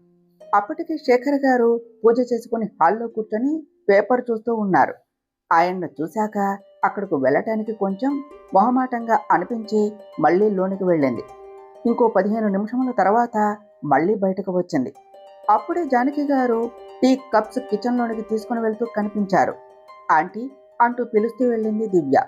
అప్పటికి శేఖర్ గారు పూజ చేసుకుని హాల్లో కూర్చొని పేపర్ చూస్తూ ఉన్నారు. ఆయన్ను చూశాక అక్కడకు వెళ్ళటానికి కొంచెం మొహమాటంగా అనిపించి మళ్ళీ లోనికి వెళ్ళింది. ఇంకో 15 నిమిషముల తర్వాత మళ్ళీ బయటకు వచ్చింది. అప్పుడే జానకి గారు టీ కప్స్ కిచెన్లోనికి తీసుకుని వెళ్తూ కనిపించారు. ఆంటీ అంటూ పిలుస్తూ వెళ్ళింది దివ్య.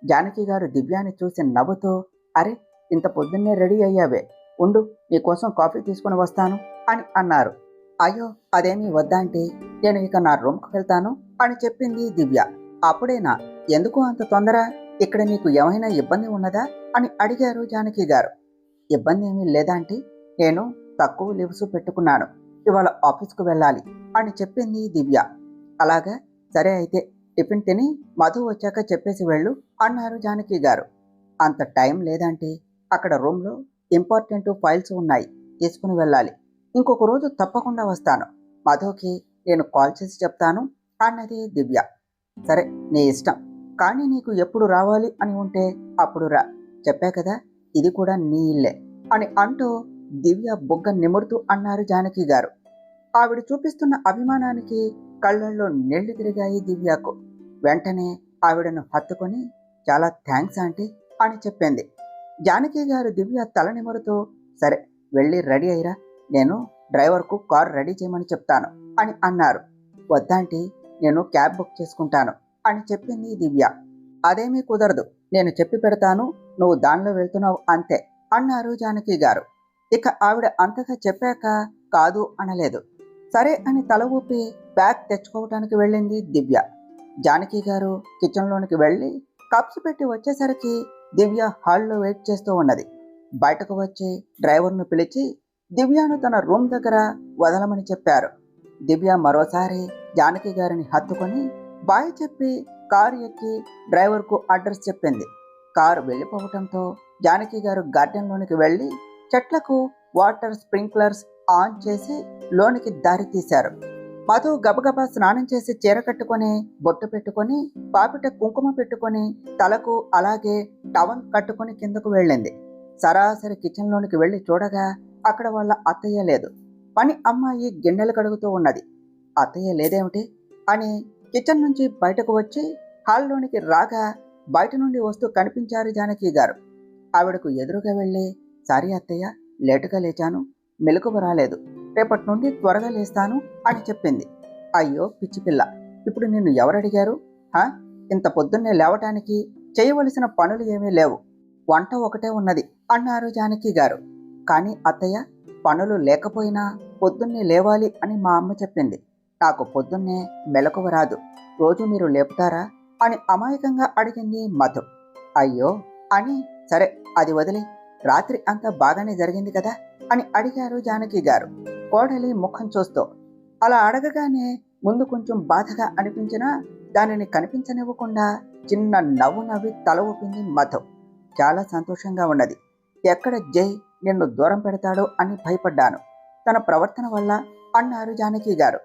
జానకి గారు దివ్యాని చూసి నవ్వుతూ, అరే ఇంత పొద్దున్నే రెడీ అయ్యావే, ఉండు నీకోసం కాఫీ తీసుకుని వస్తాను అని అన్నారు. అయ్యో అదేమీ వద్దాంటీ, నేను ఇక నా రూమ్కి వెళ్తాను అని చెప్పింది దివ్య. అప్పుడేనా, ఎందుకు అంత తొందర, ఇక్కడ నీకు ఏమైనా ఇబ్బంది ఉన్నదా అని అడిగారు జానకి గారు. ఇబ్బంది ఏమీ లేదాంటీ, నేను తక్కువ లీవ్స్ పెట్టుకున్నాను, ఇవాళ ఆఫీస్కు వెళ్ళాలి అని చెప్పింది దివ్య. అలాగా, సరే అయితే టిఫిన్ తిని మధు వచ్చాక చెప్పేసి వెళ్ళు అన్నారు జానకి గారు. అంత టైం లేదంటే అక్కడ రూమ్లో ఇంపార్టెంట్ ఫైల్స్ ఉన్నాయి, తీసుకుని వెళ్ళాలి, ఇంకొక రోజు తప్పకుండా వస్తాను, మధుకి నేను కాల్ చేసి చెప్తాను అన్నది దివ్య. సరే నీ ఇష్టం, కానీ నీకు ఎప్పుడు రావాలి అని ఉంటే అప్పుడు రా, చెప్పా కదా, ఇది కూడా నీ ఇల్లే అని అంటూ దివ్య బుగ్గ నిమురుతూ అన్నారు జానకి గారు. ఆవిడ చూపిస్తున్న అభిమానానికి కళ్ళల్లో నీళ్లు తిరిగాయి దివ్యకు. వెంటనే ఆవిడను హత్తుకొని చాలా థ్యాంక్స్ ఆంటీ అని చెప్పింది. జానకి గారు దివ్య తల నిమురుతూ సరే వెళ్ళి రెడీ అయ్యిరా, నేను డ్రైవర్కు కార్ రెడీ చేయమని చెప్తాను అని అన్నారు. వద్దాంటీ, నేను క్యాబ్ బుక్ చేసుకుంటాను అని చెప్పింది దివ్య. అదేమీ కుదరదు, నేను చెప్పి పెడతాను, నువ్వు దానిలో వెళ్తున్నావు అంతే అన్నారు జానకి గారు. ఇక ఆవిడ అంతగా చెప్పాక కాదు అనలేదు. సరే అని తల ఊపి బ్యాగ్ తెచ్చుకోవటానికి వెళ్ళింది దివ్య. జానకి గారు కిచెన్లోనికి వెళ్ళి కప్స్ పెట్టి వచ్చేసరికి దివ్య హాల్లో వెయిట్ చేస్తూ ఉన్నది. బయటకు వచ్చి డ్రైవర్ను పిలిచి దివ్యను తన రూమ్ దగ్గర వదలమని చెప్పారు. దివ్య మరోసారి జానకి గారిని హత్తుకొని బాయ్ చెప్పి కారు ఎక్కి డ్రైవర్కు అడ్రస్ చెప్పింది. కారు వెళ్ళిపోవటంతో జానకి గారు గార్డెన్లోనికి వెళ్ళి చెట్లకు వాటర్ స్ప్రింక్లర్స్ ఆన్ చేసి లోనికి దారి తీశారు. మధు గబగబా స్నానం చేసి చీర కట్టుకొని బొట్టు పెట్టుకొని పాపిట కుంకుమ పెట్టుకొని తలకు అలాగే టవల్ కట్టుకొని కిందకు వెళ్ళింది. సరాసరి కిచెన్లోనికి వెళ్ళి చూడగా అక్కడ వాళ్ళ అత్తయ్య లేదు. పని అమ్మాయి గిన్నెలు కడుగుతూ ఉన్నది. అత్తయ్య లేదేమిటి అని కిచెన్ నుంచి బయటకు వచ్చి హాల్లోనికి రాగా బయట నుండి వస్తూ కనిపించారు జానకి గారు. ఆవిడకు ఎదురుగా వెళ్ళి సారీ అత్తయ్య, లేటుగా లేచాను, మెలకువ రాలేదు, రేపటి నుండి త్వరగా లేస్తాను అని చెప్పింది. అయ్యో పిచ్చి పిల్ల, ఇప్పుడు నిన్ను ఎవరడిగారు? ఇంత పొద్దున్నే లేవటానికి చేయవలసిన పనులు ఏమీ లేవు, వంట ఒకటే ఉన్నది అన్నారు జానకి గారు. కానీ అత్తయ్య, పనులు లేకపోయినా పొద్దున్నే లేవాలి అని మా అమ్మ చెప్పింది. నాకు పొద్దున్నే మెలకువ రాదు, రోజు మీరు లేపుతారా అని అమాయకంగా అడిగింది మధు. అయ్యో అని సరే అది వదిలి, రాత్రి అంతా బాగానే జరిగింది కదా అని అడిగారు జానకి గారు కోడలి ముఖం చూస్తూ. అలా అడగగానే ముందు కొంచెం బాధగా అనిపించినా దానిని కనిపించనివ్వకుండా చిన్న నవ్వు నవ్వి తల ఊపింది మధు. చాలా సంతోషంగా ఉన్నది. ఎక్కడ జై నిన్ను దూరం పెడతాడో అని భయపడ్డాను తన ప్రవర్తన వల్ల అన్నారు జానకి గారు.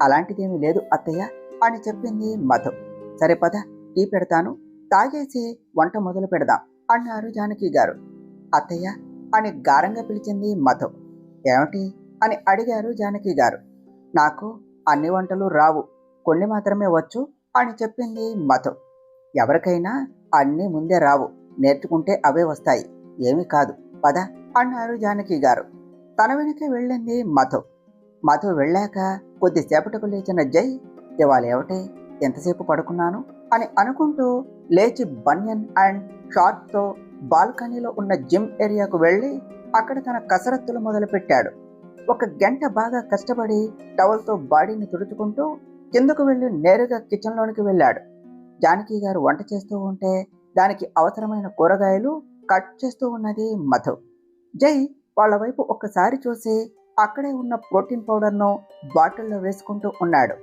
అలాంటిదేమీ లేదు అత్తయ్య అని చెప్పింది మధు. సరే పద, టీ పెడతాను, తాగేసి వంట మొదలు పెడదాం అన్నారు జానకి గారు. అత్తయ్య అని గారంగా పిలిచింది మధు. ఏమిటి అని అడిగారు జానకి గారు. నాకు అన్ని వంటలు రావు, కొన్ని మాత్రమే వచ్చు అని చెప్పింది మధు. ఎవరికైనా అన్నీ ముందే రావు, నేర్చుకుంటే అవే వస్తాయి, ఏమీ కాదు పద అన్నారు జానకి గారు. తన వెనకే వెళ్ళింది మధు. మధు వెళ్ళాక కొద్దిసేపటికి లేచిన జై ఇవాళ ఏమిటి ఎంతసేపు పడుకున్నాను అని అనుకుంటూ లేచి బనియన్ అండ్ షార్ట్తో బాల్కనీలో ఉన్న జిమ్ ఏరియాకు వెళ్ళి అక్కడ తన కసరత్తులు మొదలుపెట్టాడు. 1 గంట బాగా కష్టపడి టవల్తో బాడీని తుడుచుకుంటూ కిందకు వెళ్ళి నేరుగా కిచెన్లోనికి వెళ్ళాడు. జానకి గారు వంట చేస్తూ ఉంటే దానికి అవసరమైన కూరగాయలు కట్ చేస్తూ ఉన్నది మధు. జై వాళ్ళ వైపు ఒక్కసారి చూసి అక్కడే ఉన్న ప్రోటీన్ పౌడర్ను బాటిల్లో వేసుకుంటూ ఉన్నాడు.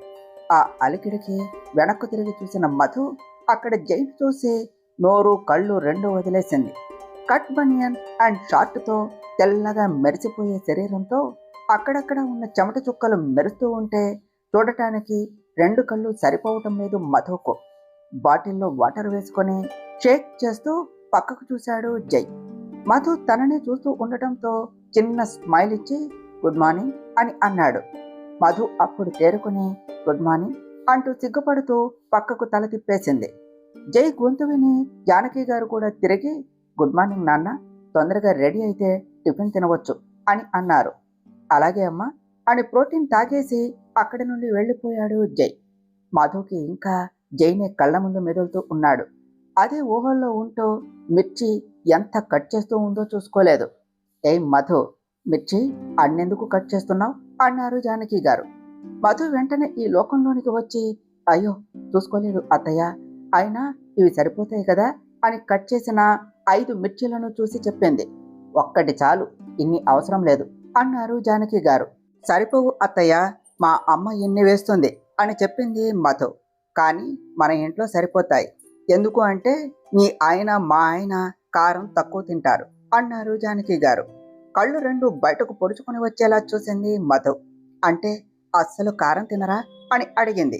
ఆ అలికిడికి వెనక్కు తిరిగి చూసిన మధు అక్కడ జైని చూసి నోరు కళ్ళు రెండు వదిలేసింది. కట్ బనియన్ అండ్ షార్ట్తో తెల్లగా మెరిసిపోయే శరీరంతో అక్కడక్కడ ఉన్న చెమట చుక్కలు మెరుస్తూ ఉంటే చూడటానికి 2 కళ్ళు సరిపోవటం లేదు మధుకు. బాటిల్లో వాటర్ వేసుకొని షేక్ చేస్తూ పక్కకు చూశాడు జై. మధు తనని చూస్తూ ఉండటంతో చిన్న స్మైల్ ఇచ్చి గుడ్ మార్నింగ్ అని అన్నాడు. మధు అప్పుడు తేరుకుని గుడ్ మార్నింగ్ అంటూ సిగ్గుపడుతూ పక్కకు తల తిప్పేసింది. జై గొంతు విని జానకి గారు కూడా తిరిగి గుడ్ మార్నింగ్ నాన్న, తొందరగా రెడీ అయితే టిఫిన్ తినవచ్చు అని అన్నారు. అలాగే అమ్మా అని ప్రోటీన్ తాగేసి అక్కడి నుండి వెళ్ళిపోయాడు జై. మధుకి ఇంకా జైనే కళ్ళ ముందు మెదులుతూ ఉన్నాడు. అదే ఊహల్లో ఉంటూ మిర్చి ఎంత కట్ చేస్తూ ఉందో చూసుకోలేదు. ఏయ్ మధు, మిర్చి అన్నెందుకు కట్ చేస్తున్నావు అన్నారు జానకి గారు. మధు వెంటనే ఈ లోకంలోనికి వచ్చి అయ్యో చూసుకోలేదు అత్తయ్య, అయినా ఇవి సరిపోతాయి కదా అని కట్ చేసిన 5 మిర్చీలను చూసి చెప్పింది. ఒక్కటి చాలు, ఇన్ని అవసరం లేదు అన్నారు జానకి గారు. సరిపోవు అత్తయ్య, మా అమ్మ ఇన్ని వేస్తుంది అని చెప్పింది మధు. కానీ మన ఇంట్లో సరిపోతాయి, ఎందుకు అంటే మీ ఆయన మా ఆయన కారం తక్కువ తింటారు అన్నారు జానకి గారు. కళ్ళు 2 బయటకు పొడుచుకొని వచ్చేలా చూసింది మధు. అంటే అస్సలు కారం తినరా అని అడిగింది.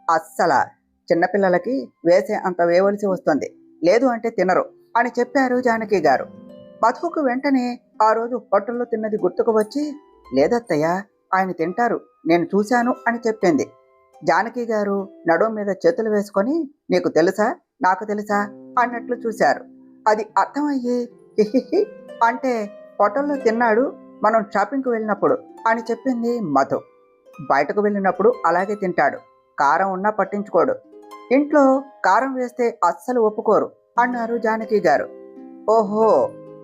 అస్సలా చిన్నపిల్లలకి వేసే అంత వేయవలసి వస్తుంది, లేదు అంటే తినరు అని చెప్పారు జానకి గారు. మధుకు వెంటనే ఆ రోజు హోటల్లో తిన్నది గుర్తుకు వచ్చి, లేదత్తయ్య, ఆయన తింటారు, నేను చూశాను అని చెప్పింది. జానకి గారు నడుం మీద చేతులు వేసుకొని, నీకు తెలుసా, నాకు తెలుసా అన్నట్లు చూశారు. అది అర్థమయ్యి హిహిహి అంటే, హోటల్లో తిన్నాడు మనం షాపింగ్కి వెళ్ళినప్పుడు అని చెప్పింది మధు. బయటకు వెళ్ళినప్పుడు అలాగే తింటాడు, కారం ఉన్నా పట్టించుకోడు, ఇంట్లో కారం వేస్తే అస్సలు ఒప్పుకోరు అన్నారు జానకి గారు. ఓహో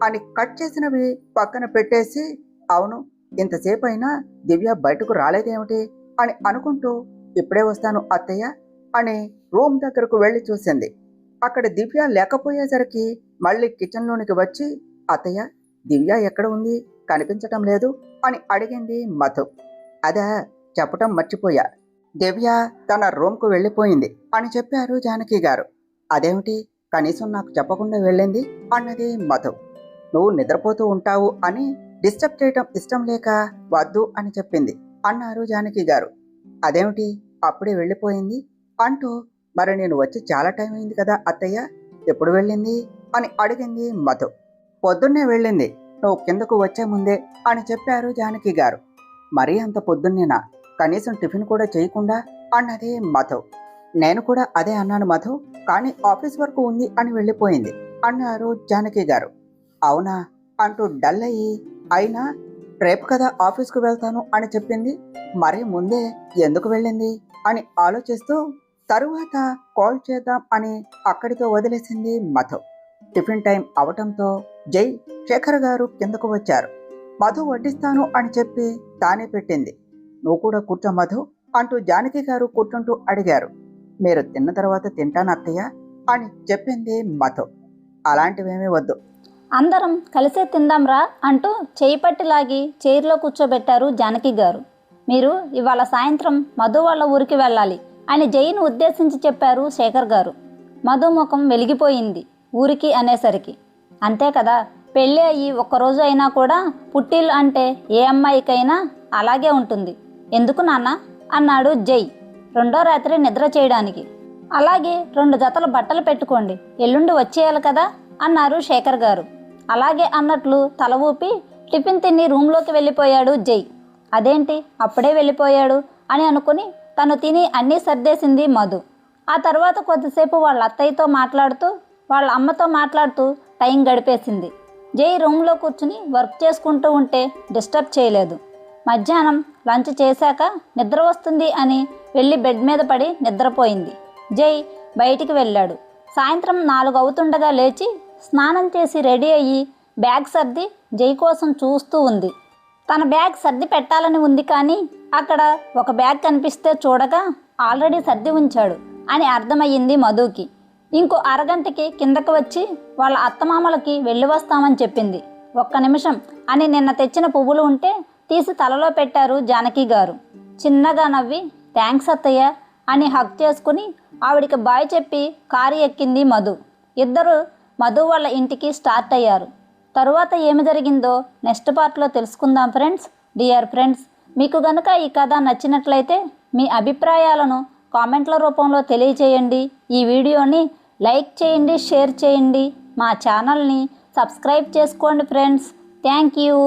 అని కట్ చేసినవి పక్కన పెట్టేసి, అవును, ఇంతసేపు అయినా దివ్య బయటకు రాలేదేమిటి అని అనుకుంటూ, ఇప్పుడే వస్తాను అత్తయ్య అని రూమ్ దగ్గరకు వెళ్ళి చూసింది. అక్కడ దివ్య లేకపోయేసరికి మళ్ళీ కిచెన్లోనికి వచ్చి, అత్తయ్య, దివ్య ఎక్కడ ఉంది, కనిపించటం లేదు అని అడిగింది మధు. అదా, చెప్పటం మర్చిపోయా, దివ్య తన రూమ్కు వెళ్ళిపోయింది అని చెప్పారు జానకి గారు. అదేమిటి, కనీసం నాకు చెప్పకుండా వెళ్ళింది అన్నది మధు. నువ్వు నిద్రపోతూ ఉంటావు అని డిస్టర్బ్ చేయటం ఇష్టం లేక వద్దు అని చెప్పింది అన్నారు జానకి గారు. అదేమిటి, అప్పుడే వెళ్ళిపోయింది అంటూ, మరి నేను వచ్చి చాలా టైం అయింది కదా అత్తయ్య, ఎప్పుడు వెళ్ళింది అని అడిగింది మధు. పొద్దున్నే వెళ్ళింది, నువ్వు కిందకు వచ్చే ముందే అని చెప్పారు జానకి గారు. మరీ అంత పొద్దున్నేనా, కనీసం టిఫిన్ కూడా చేయకుండా అన్నది మధు. నేను కూడా అదే అన్నాను మధు, కానీ ఆఫీస్ వర్క్ ఉంది అని వెళ్ళిపోయింది అన్నారు జానకి గారు. అవునా అంటూ డల్ అయ్యి, అయినా రేపు కదా ఆఫీస్కు వెళ్తాను అని చెప్పింది, మరీ ముందే ఎందుకు వెళ్ళింది అని ఆలోచిస్తూ తరువాత కాల్ చేద్దాం అని అక్కడితో వదిలేసింది మధు. టిఫిన్ టైం అవటంతో జై, శేఖర్ గారు కిందకు వచ్చారు. మధు వడ్డిస్తాను అని చెప్పి తానే పెట్టింది. నువ్వు కూడా కూర్చో మధు అంటూ జానకి గారు కూర్చుంటూ అడిగారు. మీరు తిన్న తర్వాత తింటాను అత్తయ్య అని చెప్పింది మధు. అలాంటివేమీ వద్దు, అందరం కలిసే తిందాంరా అంటూ చేయి పట్టి లాగి చైర్లో కూర్చోబెట్టారు జానకి గారు. మీరు ఇవాళ సాయంత్రం మధు వాళ్ళ ఊరికి వెళ్ళాలి అని జైని ఉద్దేశించి చెప్పారు శేఖర్ గారు. మధు ముఖం వెలిగిపోయింది ఊరికి అనేసరికి. అంతే కదా, పెళ్ళి అయ్యి ఒక్కరోజు అయినా కూడా పుట్టిల్లు అంటే ఏ అమ్మాయికైనా అలాగే ఉంటుంది. ఎందుకు నాన్న అన్నాడు జై రెండో రాత్రి నిద్ర చేయడానికి. అలాగే 2 జతల బట్టలు పెట్టుకోండి, ఎల్లుండి వచ్చేయాలి కదా అన్నారు శేఖర్ గారు. అలాగే అన్నట్లు తల ఊపి టిఫిన్ తిని రూమ్లోకి వెళ్ళిపోయాడు జై. అదేంటి అప్పుడే వెళ్ళిపోయాడు అని అనుకుని తను తిని అన్నీ సర్దేసింది మధు. ఆ తర్వాత కొద్దిసేపు వాళ్ళ అత్తయ్యతో మాట్లాడుతూ వాళ్ళ అమ్మతో మాట్లాడుతూ టైం గడిపేసింది. జై రూమ్లో కూర్చుని వర్క్ చేసుకుంటూ ఉంటే డిస్టర్బ్ చేయలేదు. మధ్యాహ్నం లంచ్ చేశాక నిద్ర వస్తుంది అని వెళ్ళి బెడ్ మీద పడి నిద్రపోయింది. జై బయటికి వెళ్ళాడు. సాయంత్రం 4 అవుతుండగా లేచి స్నానం చేసి రెడీ అయ్యి బ్యాగ్ సర్ది జై కోసం చూస్తూ ఉంది. తన బ్యాగ్ సర్ది పెట్టాలని ఉంది, కానీ అక్కడ ఒక బ్యాగ్ కనిపిస్తే చూడగా ఆల్రెడీ సర్ది ఉంచాడు అని అర్థమయ్యింది మధుకి. ఇంకో అరగంటకి కిందకు వచ్చి వాళ్ళ అత్తమామలకి వెళ్ళి వస్తామని చెప్పింది. 1 నిమిషం అని నిన్న తెచ్చిన పువ్వులు ఉంటే తీసి తలలో పెట్టారు జానకి గారు. చిన్నగా నవ్వి థ్యాంక్స్ అత్తయ్య అని హగ్ చేసుకుని ఆవిడికి బాయ్ చెప్పి కారు ఎక్కింది మధు. ఇద్దరు మధు వాళ్ళ ఇంటికి స్టార్ట్ అయ్యారు. తరువాత ఏమి జరిగిందో నెక్స్ట్ పార్ట్లో తెలుసుకుందాం ఫ్రెండ్స్. డియర్ ఫ్రెండ్స్, మీకు గనుక ఈ కథ నచ్చినట్లయితే మీ అభిప్రాయాలను కామెంట్ల రూపంలో తెలియచేయండి. ఈ వీడియోని లైక్ చేయండి, షేర్ చేయండి, మా ఛానల్ని సబ్స్క్రైబ్ చేసుకోండి ఫ్రెండ్స్. Thank you.